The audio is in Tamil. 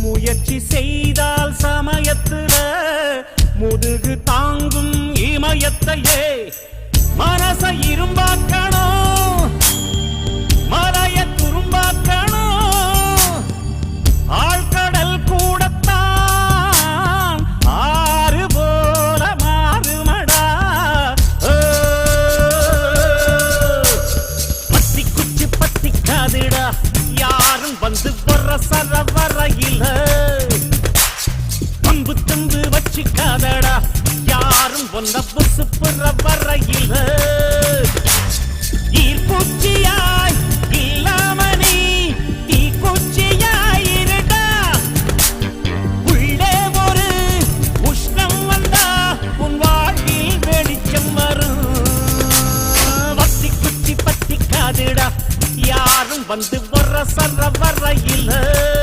முயற்சி செய்தால் சமயத்துல முதுகு தாங்கும் இமயத்தையே மனச இரும்பாக்கணும் மலைய துரும்பாக்கணும் ஆழ்கடல் கூடத்தான் ஆறு போல மாறுமடா பத்தி குச்சி பத்திக்காதுடா யாரும் வந்து வர சரவரையில பம்பு தம்பு வச்சுக்காதடா யாரும் ஒன்ன புசு புற வரையில